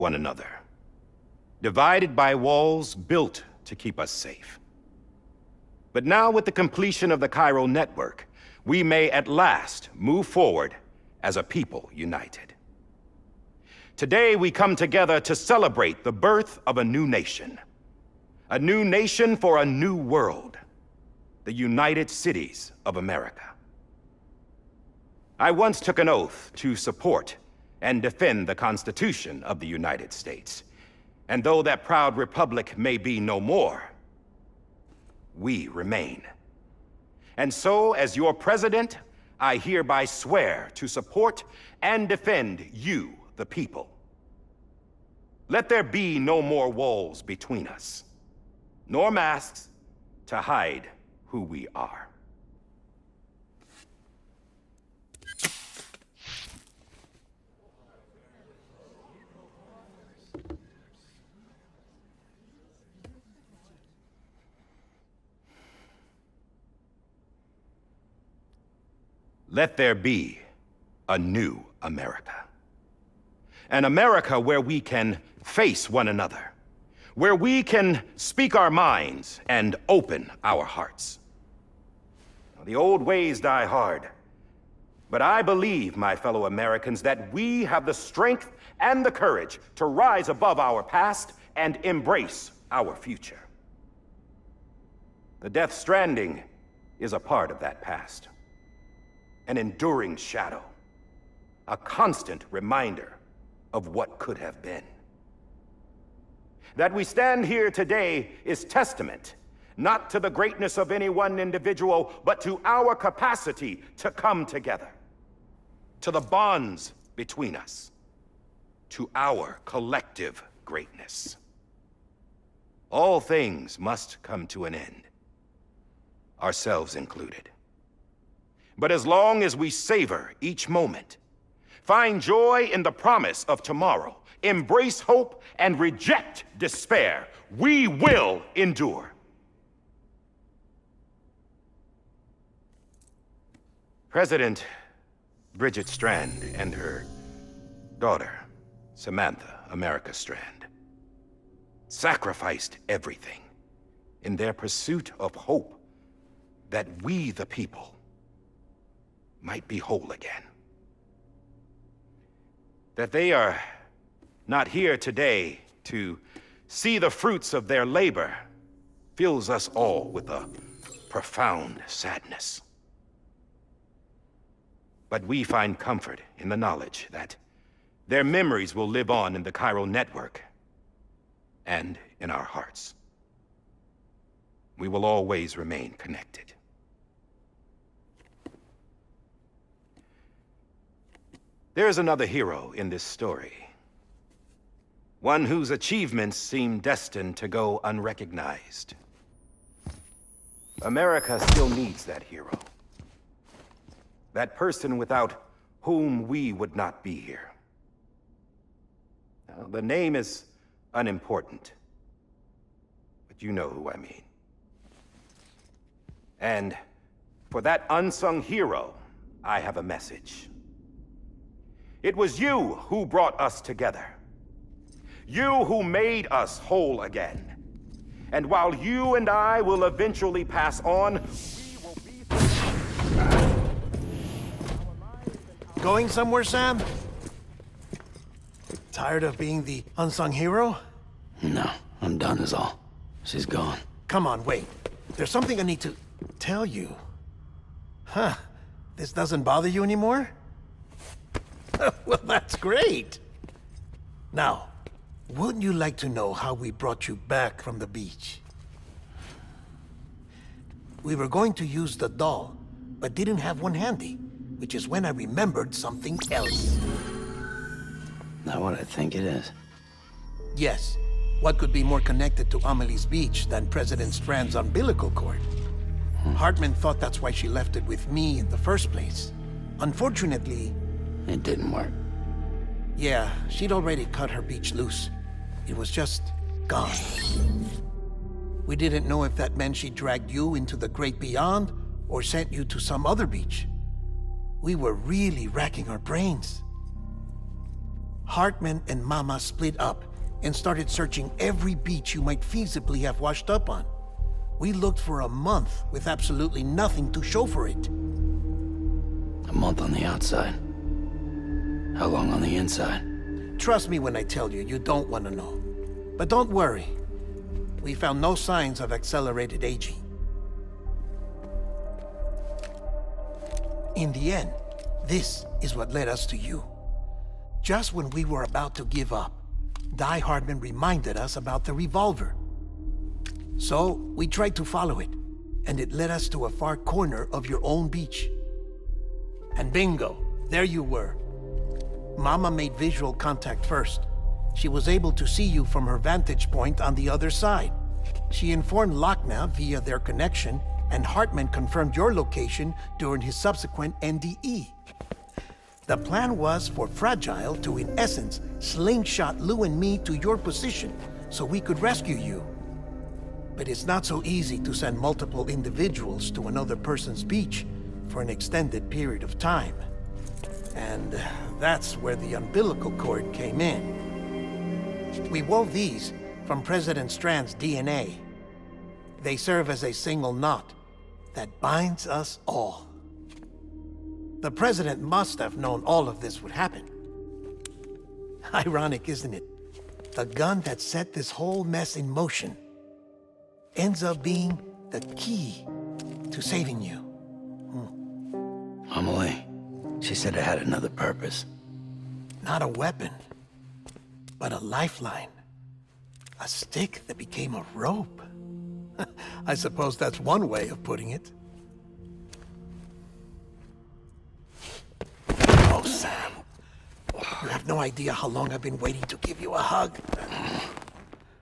one another. Divided by walls built to keep us safe. But now, with the completion of the Cairo network, we may at last move forward as a people united. Today, we come together to celebrate the birth of a new nation. A new nation for a new world. The United Cities of America. I once took an oath to support and defend the Constitution of the United States. And though that proud republic may be no more, we remain. And so, as your president, I hereby swear to support and defend you, the people. Let there be no more walls between us, nor masks to hide who we are. Let there be a new America. An America where we can face one another, where we can speak our minds and open our hearts. The old ways die hard, but I believe, my fellow Americans, that we have the strength and the courage to rise above our past and embrace our future. The Death Stranding is a part of that past. An enduring shadow, a constant reminder of what could have been. That we stand here today is testament, not to the greatness of any one individual, but to our capacity to come together, to the bonds between us, to our collective greatness. All things must come to an end, ourselves included. But as long as we savor each moment, find joy in the promise of tomorrow, embrace hope, and reject despair, we will endure. President Bridget Strand and her daughter, Samantha America Strand, sacrificed everything in their pursuit of hope that we, the people, might be whole again. That they are not here today to see the fruits of their labor fills us all with a profound sadness. But we find comfort in the knowledge that their memories will live on in the Cairo network and in our hearts. We will always remain connected. There is another hero in this story. One whose achievements seem destined to go unrecognized. America still needs that hero. That person without whom we would not be here. Now, the name is unimportant, but you know who I mean. And for that unsung hero, I have a message. It was you who brought us together. You who made us whole again. And while you and I will eventually pass on, we will be... Going somewhere, Sam? Tired of being the unsung hero? No, I'm done is all. She's gone. Come on, wait. There's something I need to tell you. Huh. This doesn't bother you anymore? Well, that's great. Now, wouldn't you like to know how we brought you back from the beach? We were going to use the doll, but didn't have one handy, which is when I remembered something else. Not what I think it is. Yes. What could be more connected to Amelie's beach than President Strand's umbilical cord? Hartman thought that's why she left it with me in the first place. Unfortunately... It didn't work. Yeah, she'd already cut her beach loose. It was just gone. We didn't know if that meant she dragged you into the great beyond or sent you to some other beach. We were really racking our brains. Hartman and Mama split up and started searching every beach you might feasibly have washed up on. We looked for a month with absolutely nothing to show for it. A month on the outside. How long on the inside? Trust me when I tell you, you don't want to know. But don't worry. We found no signs of accelerated aging. In the end, this is what led us to you. Just when we were about to give up, Die Hardman reminded us about the revolver. So, we tried to follow it, and it led us to a far corner of your own beach. And bingo, there you were. Mama made visual contact first. She was able to see you from her vantage point on the other side. She informed Lochna via their connection, and Hartman confirmed your location during his subsequent NDE. The plan was for Fragile to, in essence, slingshot Lou and me to your position so we could rescue you. But it's not so easy to send multiple individuals to another person's beach for an extended period of time. And that's where the umbilical cord came in. We wove these from President Strand's DNA. They serve as a single knot that binds us all. The President must have known all of this would happen. Ironic, isn't it? The gun that set this whole mess in motion ends up being the key to saving you. Amelie, she said it had another purpose. Not a weapon, but a lifeline. A stick that became a rope. I suppose that's one way of putting it. Oh, Sam. You have no idea how long I've been waiting to give you a hug.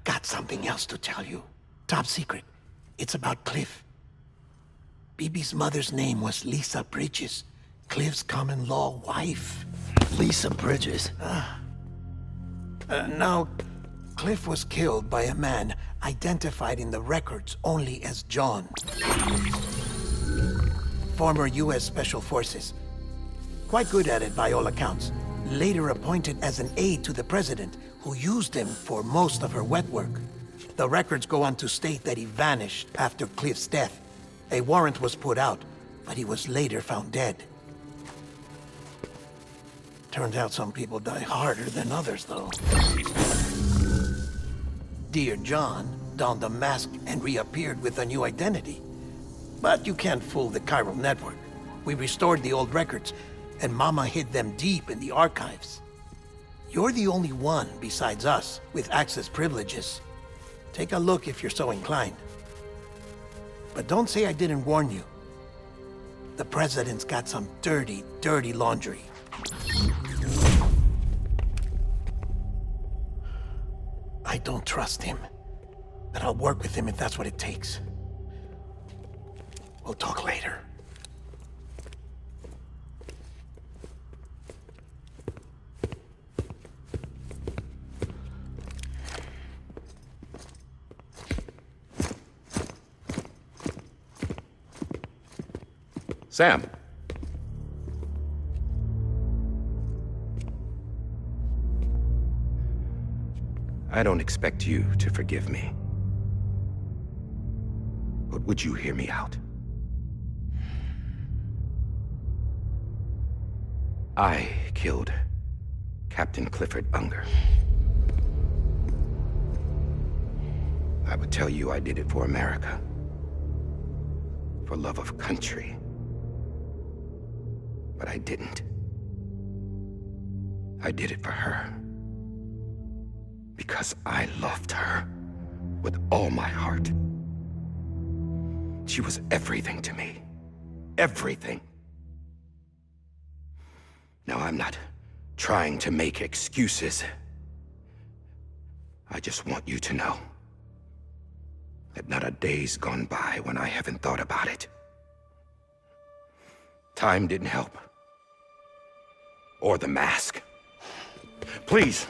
Got something else to tell you. Top secret. It's about Cliff. BB's mother's name was Lisa Bridges, Cliff's common-law wife. Lisa Bridges? Now, Cliff was killed by a man identified in the records only as John. Former U.S. Special Forces. Quite good at it by all accounts. Later appointed as an aide to the president, who used him for most of her wet work. The records go on to state that he vanished after Cliff's death. A warrant was put out, but he was later found dead. Turns out some people die harder than others, though. Dear John donned a mask and reappeared with a new identity. But you can't fool the chiral network. We restored the old records, and Mama hid them deep in the archives. You're the only one besides us with access privileges. Take a look if you're so inclined. But don't say I didn't warn you. The president's got some dirty, dirty laundry. I don't trust him, but I'll work with him if that's what it takes. We'll talk later. Sam. I don't expect you to forgive me. But would you hear me out? I killed Captain Clifford Unger. I would tell you I did it for America. For love of country. But I didn't. I did it for her. Because I loved her with all my heart. She was everything to me. Everything. Now, I'm not trying to make excuses. I just want you to know that not a day's gone by when I haven't thought about it. Time didn't help. Or the mask. Please,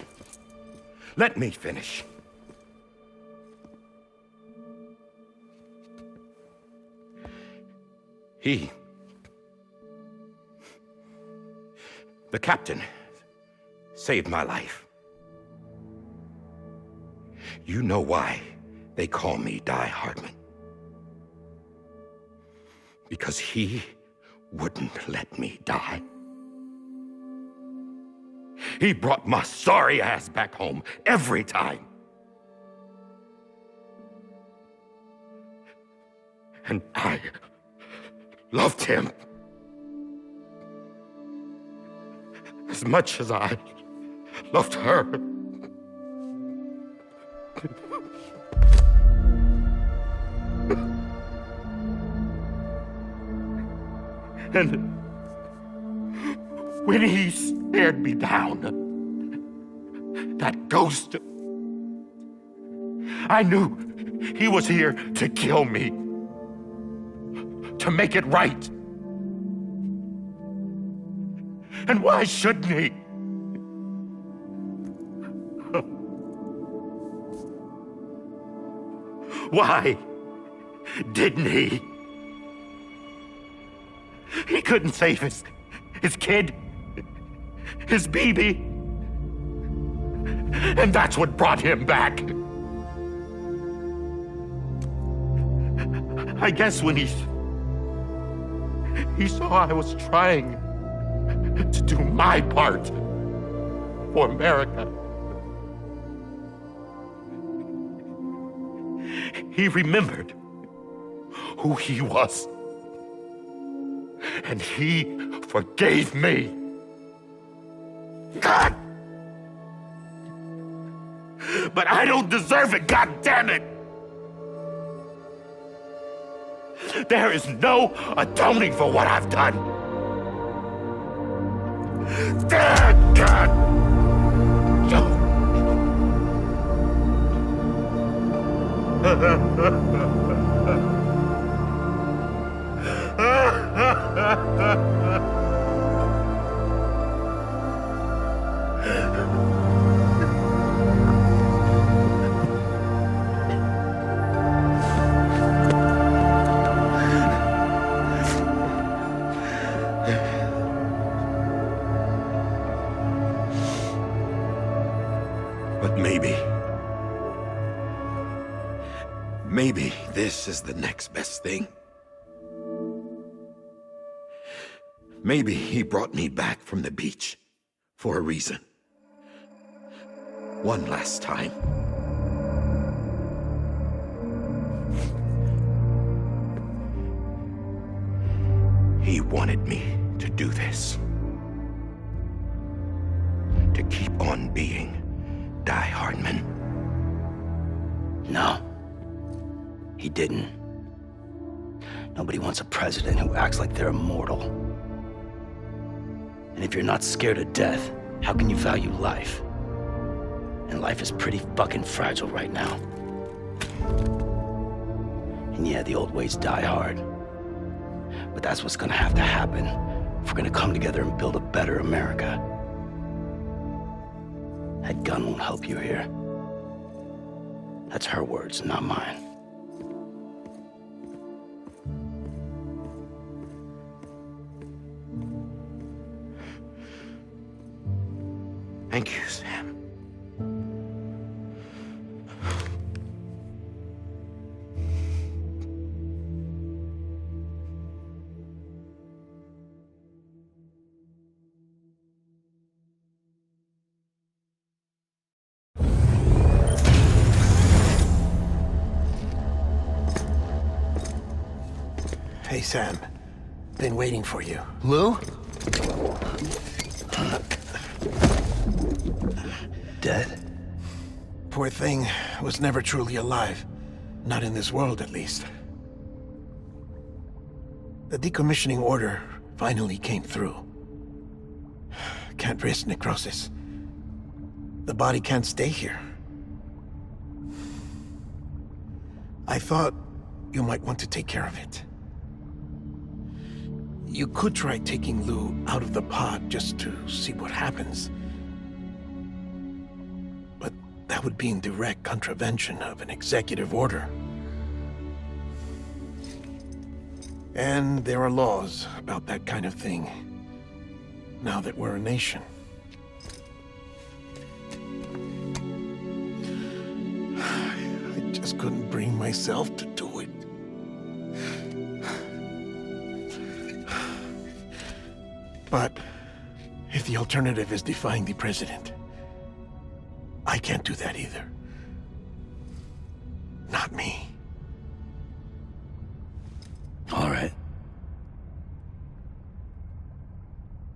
let me finish. The captain saved my life. You know why they call me Die Hardman? Because he wouldn't let me die. He brought my sorry ass back home every time. And I loved him as much as I loved her. And when he stared me down, that ghost, I knew he was here to kill me, to make it right. And why shouldn't he? Why didn't he? He couldn't save his kid, his baby. And that's what brought him back. I guess when he saw I was trying to do my part for America, he remembered who he was. And he forgave me. God! But I don't deserve it, God damn it! There is no atoning for what I've done. God! But maybe this is the next best thing. Maybe he brought me back from the beach for a reason. One last time. He wanted me to do this. To keep on being Die Hardman. No, he didn't. Nobody wants a president who acts like they're immortal. And if you're not scared of death, how can you value life? And life is pretty fucking fragile right now. And yeah, the old ways die hard. But that's what's gonna have to happen if we're gonna come together and build a better America. That gun won't help you here. That's her words, not mine. Thank you, Sam. Hey, Sam. Been waiting for you. Lou? Dead? Poor thing was never truly alive. Not in this world, at least. The decommissioning order finally came through. Can't risk necrosis. The body can't stay here. I thought you might want to take care of it. You could try taking Lou out of the pod just to see what happens. But that would be in direct contravention of an executive order. And there are laws about that kind of thing, now that we're a nation. just couldn't bring myself to do it. But if the alternative is defying the president, I can't do that either. Not me. All right.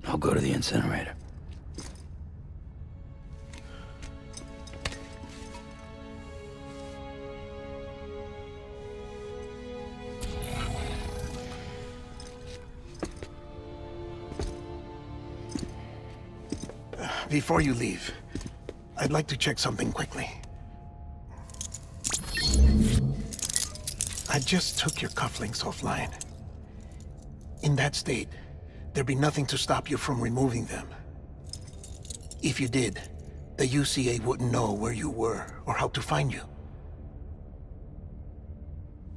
I'll go to the incinerator. Before you leave, I'd like to check something quickly. I just took your cufflinks offline. In that state, there'd be nothing to stop you from removing them. If you did, the UCA wouldn't know where you were or how to find you.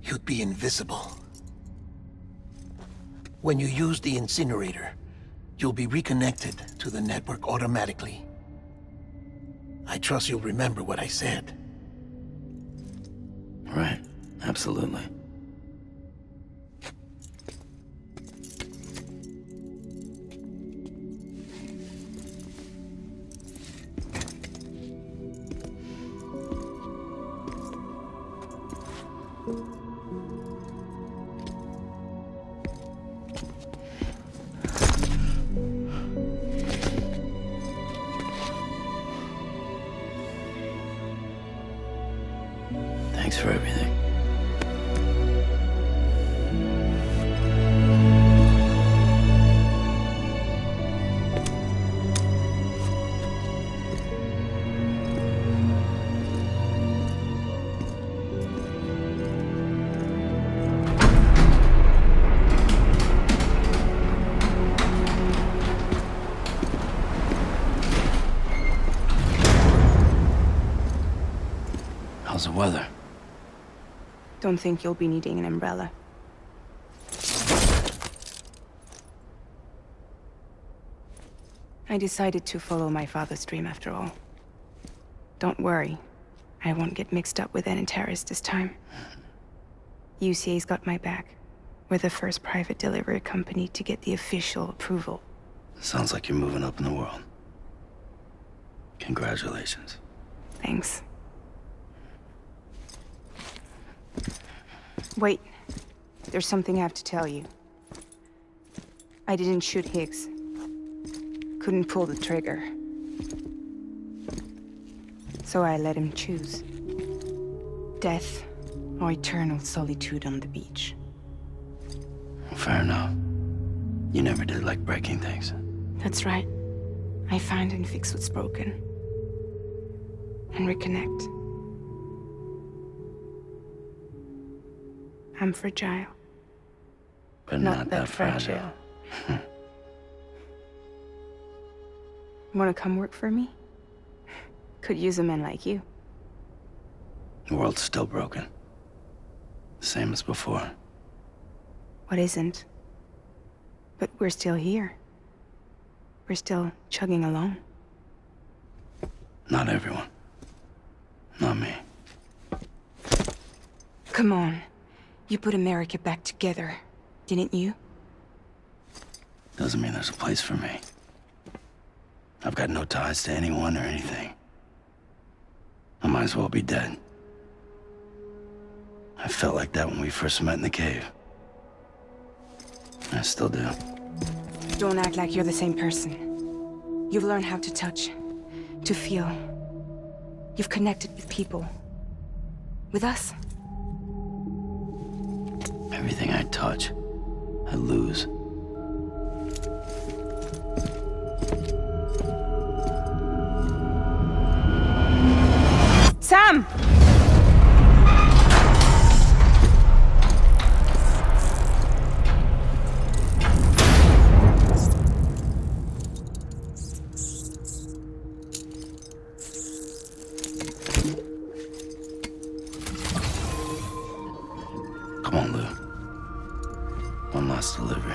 You'd be invisible. When you use the incinerator, you'll be reconnected to the network automatically. I trust you'll remember what I said. Right. Absolutely. Thanks for everything. How's the weather? Don't think you'll be needing an umbrella. I decided to follow my father's dream after all. Don't worry. I won't get mixed up with any terrorists this time. UCA's got my back. We're the first private delivery company to get the official approval. Sounds like you're moving up in the world. Congratulations. Thanks. Wait. There's something I have to tell you. I didn't shoot Higgs. Couldn't pull the trigger. So I let him choose. Death or eternal solitude on the beach. Fair enough. You never did like breaking things. That's right. I find and fix what's broken. And reconnect. I'm fragile. But not that fragile. Wanna come work for me? Could use a man like you. The world's still broken. Same as before. What isn't? But we're still here. We're still chugging along. Not everyone. Not me. Come on. You put America back together, didn't you? Doesn't mean there's a place for me. I've got no ties to anyone or anything. I might as well be dead. I felt like that when we first met in the cave. I still do. Don't act like you're the same person. You've learned how to touch, to feel. You've connected with people. With us. Everything I touch, I lose. Sam! Come on, Lou. One last delivery.